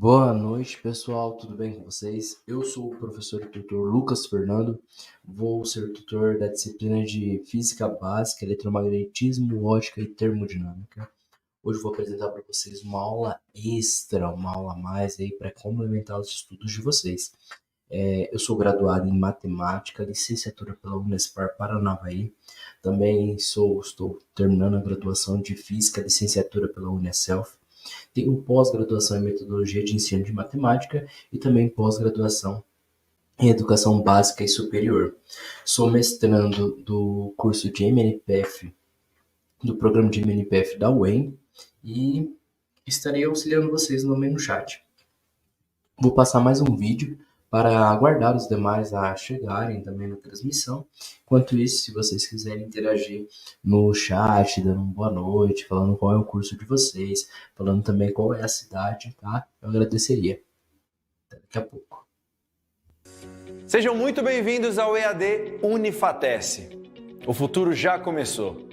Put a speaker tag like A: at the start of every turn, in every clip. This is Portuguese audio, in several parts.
A: Boa noite, pessoal. Tudo bem com vocês? Eu sou o professor e tutor Lucas Fernando. Vou ser tutor da disciplina de Física Básica, Eletromagnetismo, Ótica e Termodinâmica. Hoje vou apresentar para vocês uma aula extra, uma aula a mais aí para complementar os estudos de vocês. Eu sou graduado em Matemática, licenciatura pela Unespar Paranavaí. Também estou terminando a graduação de Física, licenciatura pela Unicelf. Tenho pós-graduação em Metodologia de Ensino de Matemática e também pós-graduação em Educação Básica e Superior. Sou mestrando do curso de MNPF, do programa de MNPF da UEM, e estarei auxiliando vocês no chat. Vou passar mais um vídeo para aguardar os demais a chegarem também na transmissão. Enquanto isso, se vocês quiserem interagir no chat, dando uma boa noite, falando qual é o curso de vocês, falando também qual é a cidade, tá? Eu agradeceria. Até daqui a pouco.
B: Sejam muito bem-vindos ao EAD Unifatece. O futuro já começou.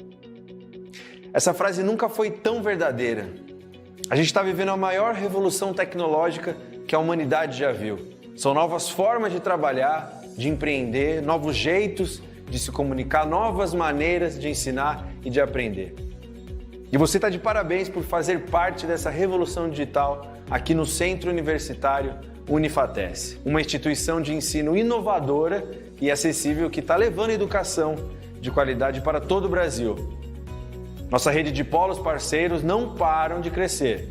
B: Essa frase nunca foi tão verdadeira. A gente está vivendo a maior revolução tecnológica que a humanidade já viu. São novas formas de trabalhar, de empreender, novos jeitos de se comunicar, novas maneiras de ensinar e de aprender. E você está de parabéns por fazer parte dessa revolução digital aqui no Centro Universitário Unifatece, uma instituição de ensino inovadora e acessível que está levando educação de qualidade para todo o Brasil. Nossa rede de polos parceiros não param de crescer.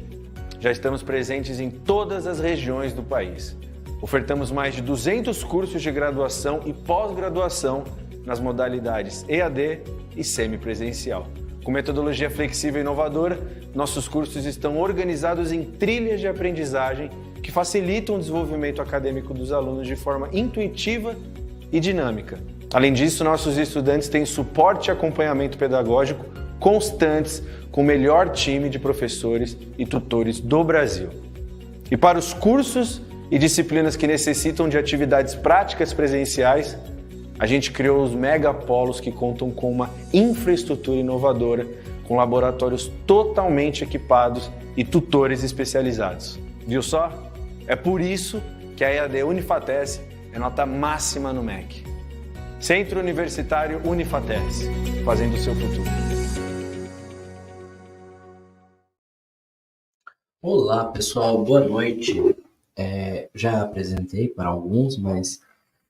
B: Já estamos presentes em todas as regiões do país. Ofertamos mais de 200 cursos de graduação e pós-graduação nas modalidades EAD e semipresencial. Com metodologia flexível e inovadora, nossos cursos estão organizados em trilhas de aprendizagem que facilitam o desenvolvimento acadêmico dos alunos de forma intuitiva e dinâmica. Além disso, nossos estudantes têm suporte e acompanhamento pedagógico constantes com o melhor time de professores e tutores do Brasil. E para os cursos e disciplinas que necessitam de atividades práticas presenciais, a gente criou os megapolos que contam com uma infraestrutura inovadora, com laboratórios totalmente equipados e tutores especializados. Viu só? É por isso que a EAD Unifatece é nota máxima no MEC. Centro Universitário Unifatece, fazendo o seu futuro.
A: Olá, pessoal. Boa noite. Já apresentei para alguns, mas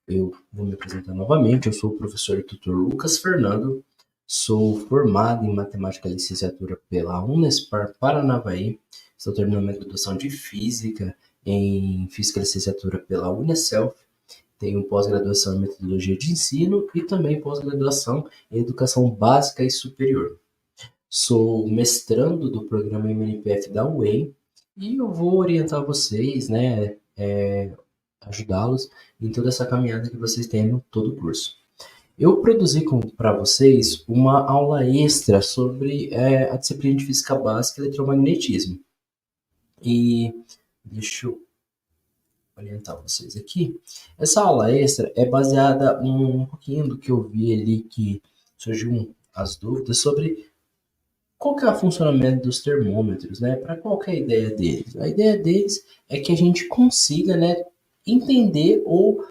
A: eu vou me apresentar novamente. Eu sou o professor e tutor Lucas Fernando, sou formado em Matemática Licenciatura pela Unespar Paranavaí, estou terminando minha graduação de Física em Física Licenciatura pela Unicelf, tenho pós-graduação em Metodologia de Ensino e também pós-graduação em Educação Básica e Superior. Sou mestrando do programa MNPF da UEM e eu vou orientar vocês, né, ajudá-los em toda essa caminhada que vocês têm no todo o curso. Eu produzi para vocês uma aula extra sobre a disciplina de Física Básica e Eletromagnetismo. E deixa eu orientar vocês aqui. Essa aula extra é baseada um pouquinho do que eu vi ali, que surgiu as dúvidas sobre qual que é o funcionamento dos termômetros, né? Para qual que é a ideia deles? A ideia deles é que a gente consiga, né, entender ou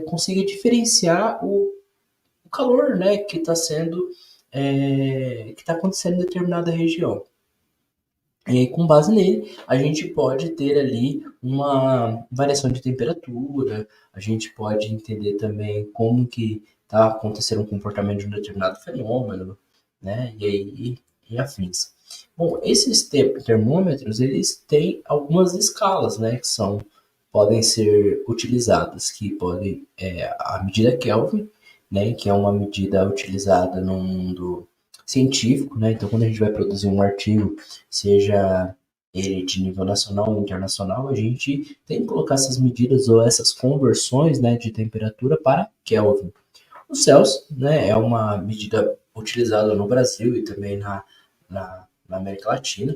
A: consiga diferenciar o calor, né, que está acontecendo em determinada região. E aí, com base nele, a gente pode ter ali uma variação de temperatura, a gente pode entender também como que está acontecendo o comportamento de um determinado fenômeno, né, e afins. Bom, esses termômetros, eles têm algumas escalas, né, que podem ser utilizadas, que podem, a medida Kelvin, né, que é uma medida utilizada no mundo científico, né, então quando a gente vai produzir um artigo, seja ele de nível nacional ou internacional, a gente tem que colocar essas medidas ou essas conversões, né, de temperatura para Kelvin. O Celsius, né, é uma medida utilizada no Brasil e também na América Latina,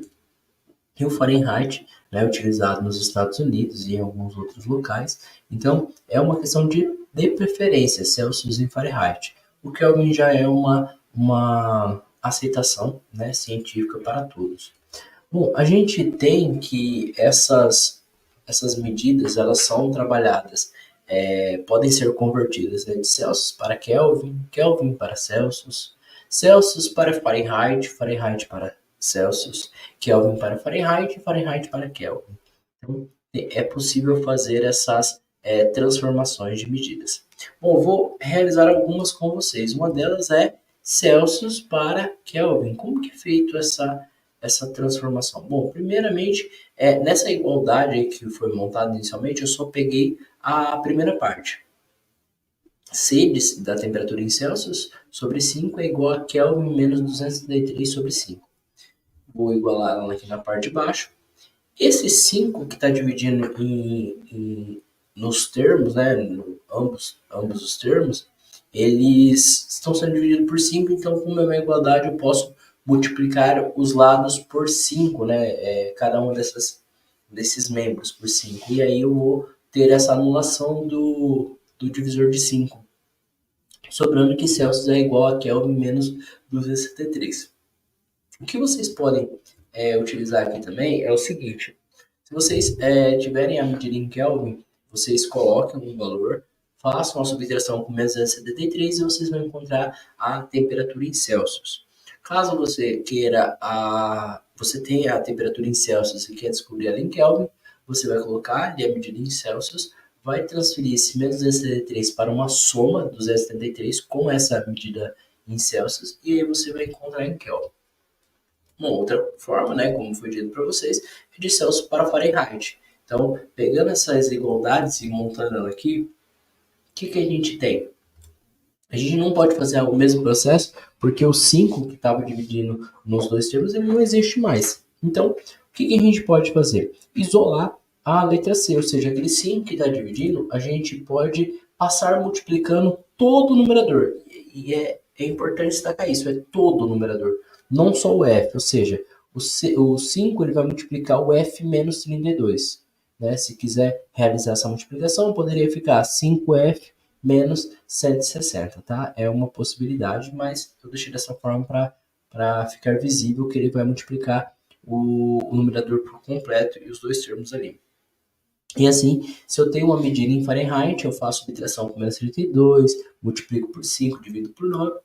A: e o Fahrenheit, né, utilizado nos Estados Unidos e em alguns outros locais. Então, é uma questão de preferência, Celsius e Fahrenheit. O Kelvin já é uma aceitação, né, científica para todos. Bom, a gente tem que essas essas medidas elas são trabalhadas, podem ser convertidas, né, de Celsius para Kelvin, Kelvin para Celsius, Celsius para Fahrenheit, Fahrenheit para Celsius, Kelvin para Fahrenheit, Fahrenheit para Kelvin. Então, é possível fazer essas transformações de medidas. Bom, vou realizar algumas com vocês. Uma delas é Celsius para Kelvin. Como que é feito essa transformação? Bom, primeiramente, nessa igualdade que foi montada inicialmente, eu só peguei a primeira parte. C da temperatura em Celsius sobre 5 é igual a Kelvin menos 233 sobre 5. Vou igualar ela aqui na parte de baixo. Esse 5 que está dividindo nos termos, né, ambos os termos, eles estão sendo divididos por 5, então como é uma igualdade eu posso multiplicar os lados por 5, né, cada um desses membros por 5, e aí eu vou ter essa anulação do divisor de 5, sobrando que Celsius é igual a Kelvin menos 273. O que vocês podem utilizar aqui também é o seguinte: se vocês tiverem a medida em Kelvin, vocês coloquem um valor, façam a subtração com menos 273 e vocês vão encontrar a temperatura em Celsius. Caso você queira você tenha a temperatura em Celsius e quer descobrir ela em Kelvin, você vai colocar ali a medida em Celsius, vai transferir esse menos 273 para uma soma do 273 com essa medida em Celsius e aí você vai encontrar em Kelvin. Uma outra forma, né, como foi dito para vocês, é de Celsius para Fahrenheit. Então, pegando essas igualdades e montando ela aqui, o que a gente tem? A gente não pode fazer o mesmo processo, porque o 5 que estava dividindo nos dois termos, ele não existe mais. Então, o que a gente pode fazer? Isolar a letra C, ou seja, aquele 5 que está dividindo, a gente pode passar multiplicando todo o numerador. E é importante destacar isso, é todo o numerador, não só o F, ou seja, o 5 ele vai multiplicar o F menos 32. Né? Se quiser realizar essa multiplicação, poderia ficar 5F menos 160, tá? É uma possibilidade, mas eu deixei dessa forma para ficar visível que ele vai multiplicar o numerador por completo e os dois termos ali. E assim, se eu tenho uma medida em Fahrenheit, eu faço subtração com menos 32, multiplico por 5, divido por 9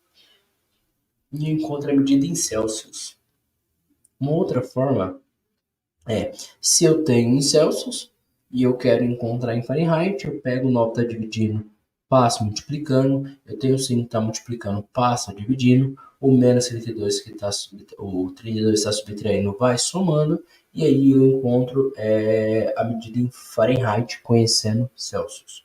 A: e encontro a medida em Celsius. Uma outra forma é, se eu tenho em Celsius e eu quero encontrar em Fahrenheit, eu pego o 9 está dividindo, passo multiplicando, eu tenho 5 que está multiplicando, passo dividindo, o menos 32 que está o 32 está subtraindo vai somando, e aí eu encontro a medida em Fahrenheit conhecendo Celsius.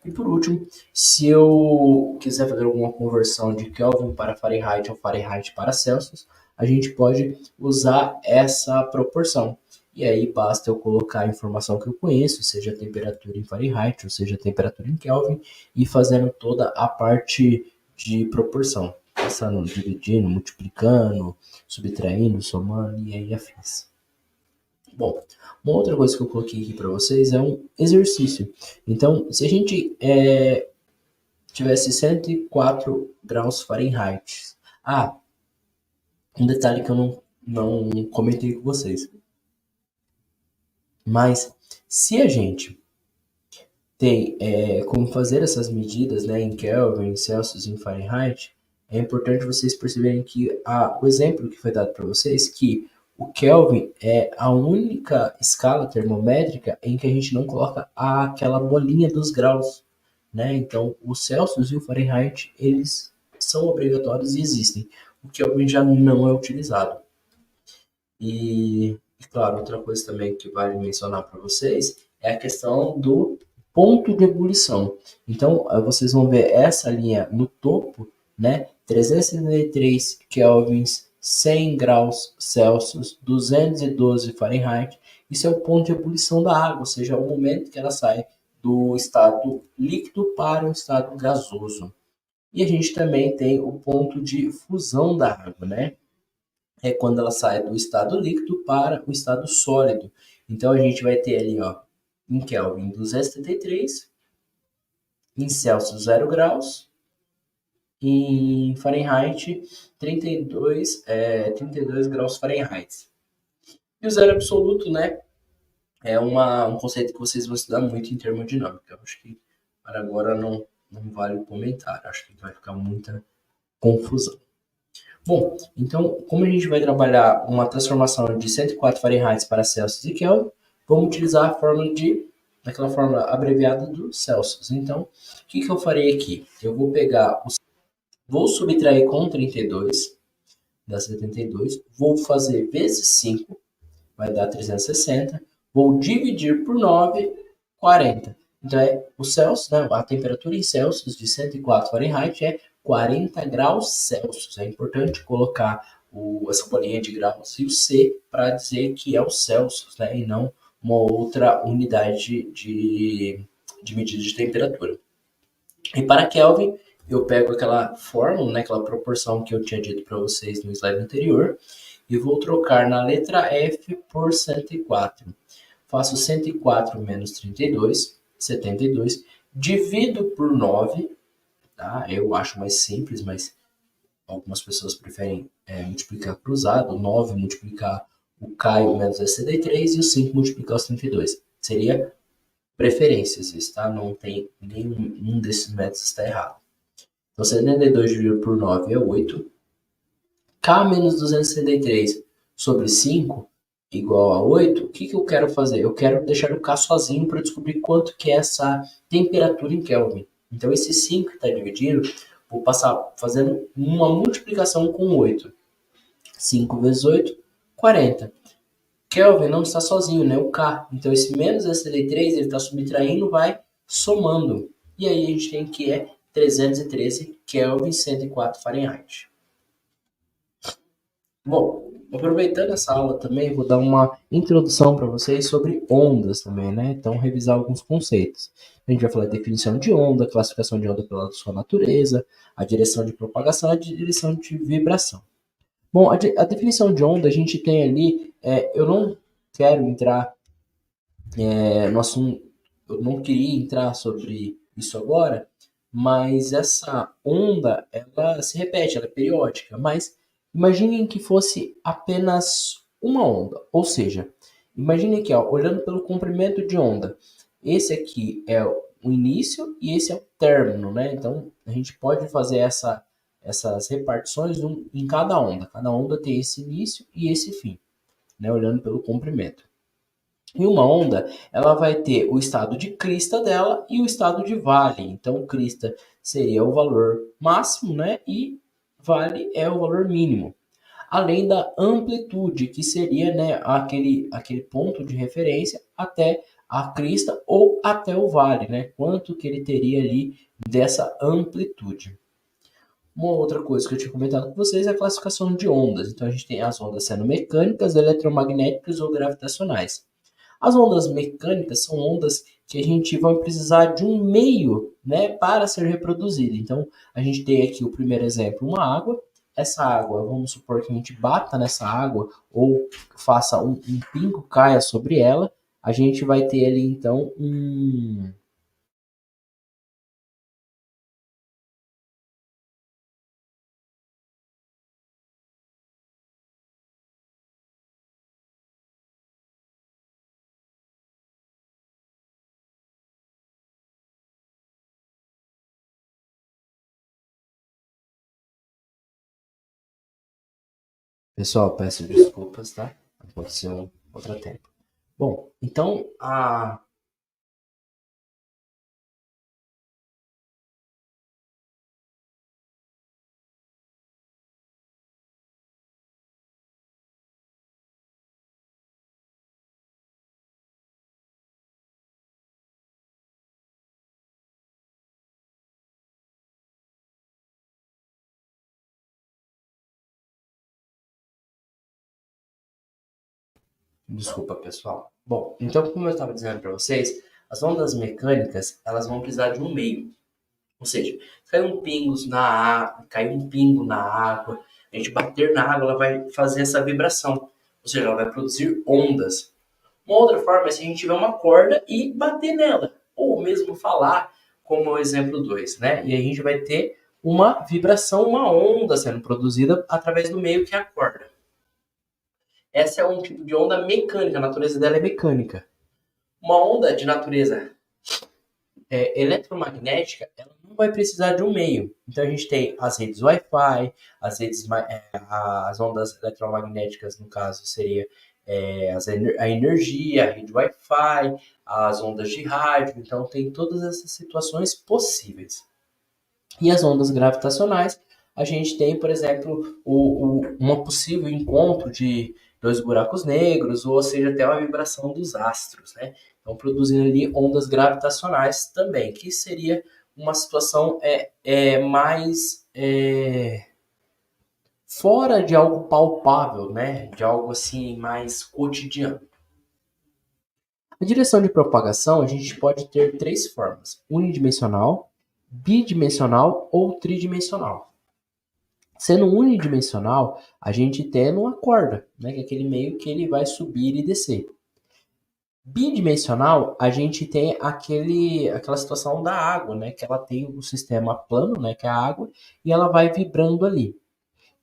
A: E por último, se eu quiser fazer alguma conversão de Kelvin para Fahrenheit ou Fahrenheit para Celsius, a gente pode usar essa proporção. E aí basta eu colocar a informação que eu conheço, seja a temperatura em Fahrenheit, ou seja a temperatura em Kelvin, e fazendo toda a parte de proporção. Passando, dividindo, multiplicando, subtraindo, somando e aí afins. Bom, uma outra coisa que eu coloquei aqui para vocês é um exercício. Então, se a gente tivesse 104 graus Fahrenheit. Um detalhe que eu não comentei com vocês. Mas, se a gente tem como fazer essas medidas, né, em Kelvin, em Celsius e em Fahrenheit, é importante vocês perceberem que o exemplo que foi dado para vocês, que o Kelvin é a única escala termométrica em que a gente não coloca aquela bolinha dos graus, né? Então, o Celsius e o Fahrenheit, eles são obrigatórios e existem. O Kelvin já não é utilizado. E claro, outra coisa também que vale mencionar para vocês é a questão do ponto de ebulição. Então, vocês vão ver essa linha no topo, né? 363 kelvins, 100 graus Celsius, 212 Fahrenheit. Isso é o ponto de ebulição da água, ou seja, é o momento que ela sai do estado líquido para o estado gasoso. E a gente também tem o ponto de fusão da água, né? É quando ela sai do estado líquido para o estado sólido. Então a gente vai ter ali, ó, em Kelvin 273, em Celsius 0 graus, em Fahrenheit 32 graus Fahrenheit. E o zero absoluto, né, é um conceito que vocês vão estudar muito em termodinâmica. Eu acho que para agora não vale comentar. Acho que vai ficar muita confusão. Bom, então, como a gente vai trabalhar uma transformação de 104 Fahrenheit para Celsius e Kelvin, vamos utilizar a fórmula daquela fórmula abreviada do Celsius. Então, o que eu farei aqui? Eu vou pegar, vou subtrair com 32, dá 72, vou fazer vezes 5, vai dar 360, vou dividir por 9, 40. Então, o Celsius, né, a temperatura em Celsius de 104 Fahrenheit é 40 graus Celsius. É importante colocar essa bolinha de graus e o C para dizer que é o Celsius, né, e não uma outra unidade de medida de temperatura. E para Kelvin, eu pego aquela fórmula, né, aquela proporção que eu tinha dito para vocês no slide anterior, e vou trocar na letra F por 104. Faço 104 menos 32, 72, divido por 9, tá? Eu acho mais simples, mas algumas pessoas preferem multiplicar cruzado, 9 multiplicar o K e o menos é 63 e o 5 multiplicar os 32. Seria preferências, isso, tá? Não tem nenhum desses métodos está errado. Então, 72 dividido por 9 é 8. K menos 263 sobre 5 igual a 8. O que eu quero fazer? Eu quero deixar o K sozinho para descobrir quanto que é essa temperatura em Kelvin. Então, esse 5 que está dividido, vou passar fazendo uma multiplicação com 8. 5 vezes 8, 40. Kelvin não está sozinho, né? O K. Então, esse menos 63, ele está subtraindo, vai somando. E aí, a gente tem que é 313 Kelvin, 104 Fahrenheit. Bom, aproveitando essa aula também, vou dar uma introdução para vocês sobre ondas também, né? Então, revisar alguns conceitos. A gente vai falar de definição de onda, classificação de onda pela sua natureza, a direção de propagação e a direção de vibração. Bom, a definição de onda a gente tem ali, eu não quero entrar no assunto, eu não queria entrar sobre isso agora, mas essa onda, ela se repete, ela é periódica, mas imaginem que fosse apenas uma onda, ou seja, imaginem que, olhando pelo comprimento de onda, esse aqui é o início e esse é o término, né? Então, a gente pode fazer essas repartições em cada onda tem esse início e esse fim, né? Olhando pelo comprimento. E uma onda, ela vai ter o estado de crista dela e o estado de vale. Então, crista seria o valor máximo, né? E vale é o valor mínimo. Além da amplitude, que seria, né, aquele ponto de referência até a crista ou até o vale, né? Quanto que ele teria ali dessa amplitude. Uma outra coisa que eu tinha comentado com vocês é a classificação de ondas. Então, a gente tem as ondas sendo mecânicas, eletromagnéticas ou gravitacionais. As ondas mecânicas são ondas que a gente vai precisar de um meio, né, para ser reproduzida. Então, a gente tem aqui o primeiro exemplo, uma água. Essa água, vamos supor que a gente bata nessa água ou faça um pingo caia sobre ela. A gente vai ter ali, então, Pessoal, peço desculpas, tá? Aconteceu outro tempo. Bom, então Desculpa, pessoal. Bom, então, como eu estava dizendo para vocês, as ondas mecânicas, elas vão precisar de um meio. Ou seja, cai um pingo na água, a gente bater na água, ela vai fazer essa vibração. Ou seja, ela vai produzir ondas. Uma outra forma é se a gente tiver uma corda e bater nela. Ou mesmo falar, como o exemplo 2, né? E a gente vai ter uma vibração, uma onda sendo produzida através do meio que é a corda. Essa é um tipo de onda mecânica, a natureza dela é mecânica. Uma onda de natureza eletromagnética, ela não vai precisar de um meio. Então a gente tem as redes Wi-Fi, as ondas eletromagnéticas, no caso, seria a energia, a rede Wi-Fi, as ondas de rádio. Então tem todas essas situações possíveis. E as ondas gravitacionais, a gente tem, por exemplo, uma possível encontro de dois buracos negros, ou seja, até uma vibração dos astros, né? Então, produzindo ali ondas gravitacionais também, que seria uma situação mais fora de algo palpável, né? De algo assim mais cotidiano. A direção de propagação a gente pode ter três formas: unidimensional, bidimensional ou tridimensional. Sendo unidimensional, a gente tem uma corda, né, que é aquele meio que ele vai subir e descer. Bidimensional, a gente tem aquela situação da água, né, que ela tem o sistema plano, né, que é a água, e ela vai vibrando ali.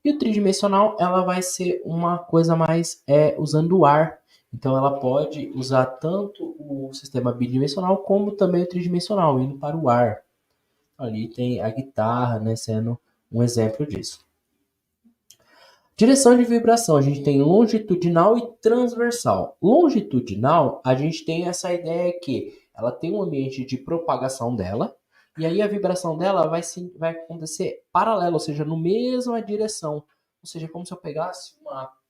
A: E o tridimensional, ela vai ser uma coisa mais usando o ar. Então, ela pode usar tanto o sistema bidimensional como também o tridimensional, indo para o ar. Ali tem a guitarra, né, sendo um exemplo disso. Direção de vibração, a gente tem longitudinal e transversal. Longitudinal, a gente tem essa ideia que ela tem um ambiente de propagação dela, e aí a vibração dela vai acontecer paralela, ou seja, no mesma direção. Ou seja, como se eu pegasse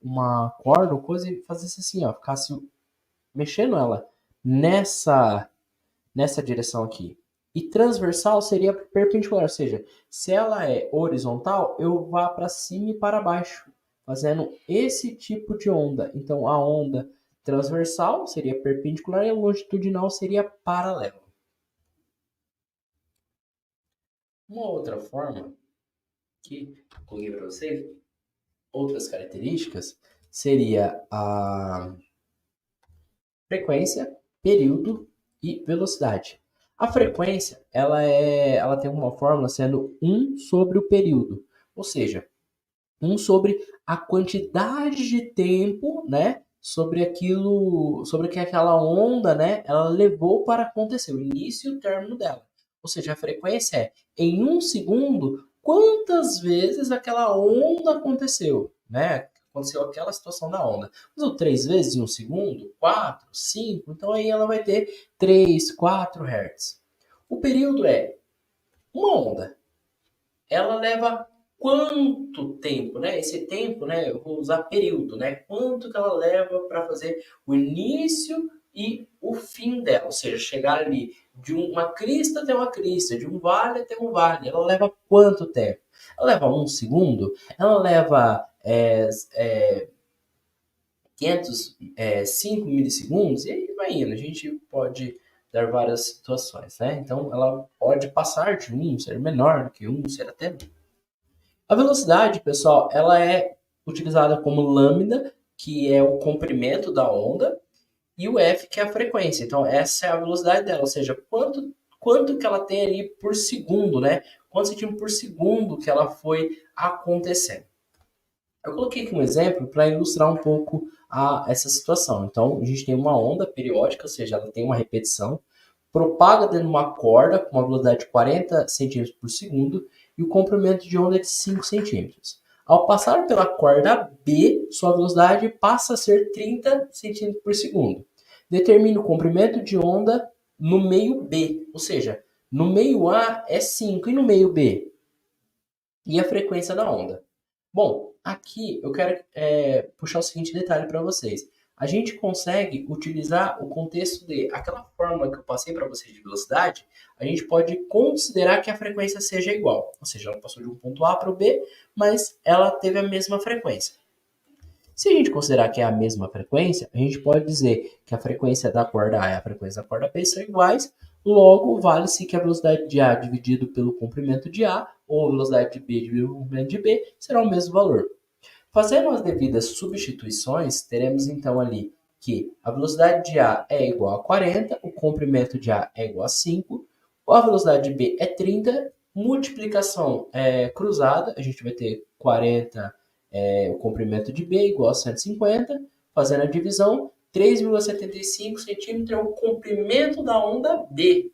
A: uma corda ou coisa e fizesse assim, ó, ficasse mexendo ela nessa direção aqui. E transversal seria perpendicular, ou seja, se ela é horizontal, eu vá para cima e para baixo, fazendo esse tipo de onda. Então, a onda transversal seria perpendicular e a longitudinal seria paralela. Uma outra forma que eu coloquei para vocês, outras características, seria a frequência, período e velocidade. A frequência, ela tem uma fórmula sendo 1 sobre o período, ou seja, 1 sobre a quantidade de tempo, né, sobre que aquela onda, né, ela levou para acontecer, o início e o término dela. Ou seja, a frequência é, em 1 segundo, quantas vezes aquela onda aconteceu, né? Aconteceu aquela situação da onda. Usou 3 vezes em 1 segundo? 4, 5? Então aí ela vai ter 3, 4 Hz. O período é uma onda. Ela leva quanto tempo, né? Esse tempo, né? Eu vou usar período, né? Quanto que ela leva para fazer o início e o fim dela, ou seja, chegar ali de uma crista até uma crista, de um vale até um vale. Ela leva quanto tempo? Ela leva 1 segundo? Ela leva 5 milissegundos? E aí vai indo. A gente pode dar várias situações, né? Então, ela pode passar de 1, ser menor do que 1, ser até 1. A velocidade, pessoal, ela é utilizada como lambda, que é o comprimento da onda, e o f, que é a frequência. Então, essa é a velocidade dela, ou seja, quanto que ela tem ali por segundo, né? Quantos centímetros por segundo que ela foi acontecendo. Eu coloquei aqui um exemplo para ilustrar um pouco essa situação. Então, a gente tem uma onda periódica, ou seja, ela tem uma repetição, propaga dentro de uma corda com uma velocidade de 40 centímetros por segundo e o comprimento de onda é de 5 centímetros. Ao passar pela corda B, sua velocidade passa a ser 30 centímetros por segundo. Determine o comprimento de onda no meio B, ou seja, no meio A é 5 e no meio B? E a frequência da onda. Bom, aqui eu quero puxar o seguinte detalhe para vocês. A gente consegue utilizar o contexto de aquela fórmula que eu passei para vocês de velocidade, a gente pode considerar que a frequência seja igual. Ou seja, ela passou de um ponto A para o B, mas ela teve a mesma frequência. Se a gente considerar que é a mesma frequência, a gente pode dizer que a frequência da corda A e a frequência da corda B são iguais, logo vale-se que a velocidade de A dividido pelo comprimento de A, ou a velocidade de B dividido pelo comprimento de B, será o mesmo valor. Fazendo as devidas substituições, teremos então ali que a velocidade de A é igual a 40, o comprimento de A é igual a 5, a velocidade de B é 30, multiplicação cruzada, a gente vai ter 40 o comprimento de B igual a 150, fazendo a divisão, 3,75 centímetros é o comprimento da onda B.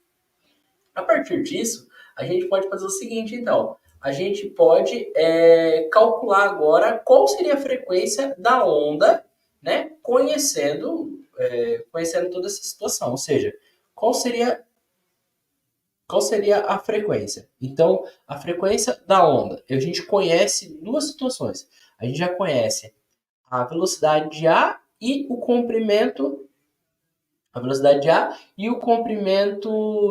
A: A partir disso, a gente pode fazer o seguinte, então. A gente pode calcular agora qual seria a frequência da onda, né? Conhecendo toda essa situação. Ou seja, qual seria a frequência? Então, a frequência da onda. A gente conhece duas situações. A gente já conhece a velocidade de A e o comprimento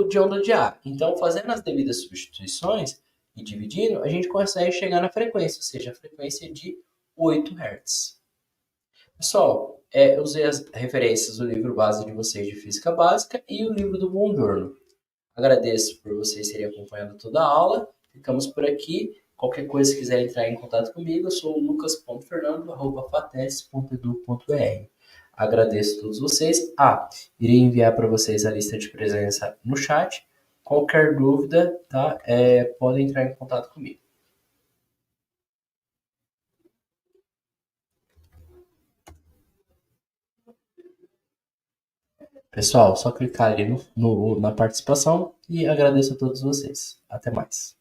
A: de onda de A. Então, fazendo as devidas substituições e dividindo, a gente consegue chegar na frequência, ou seja, a frequência de 8 Hz. Pessoal, eu usei as referências do livro base de vocês de Física Básica e o livro do Buongiorno. Agradeço por vocês terem acompanhado toda a aula. Ficamos por aqui. Qualquer coisa, se quiser entrar em contato comigo, eu sou o lucas.fernando@fates.edu.br. Agradeço a todos vocês. Irei enviar para vocês a lista de presença no chat. Qualquer dúvida, tá? Podem entrar em contato comigo. Pessoal, só clicar ali na participação e agradeço a todos vocês. Até mais.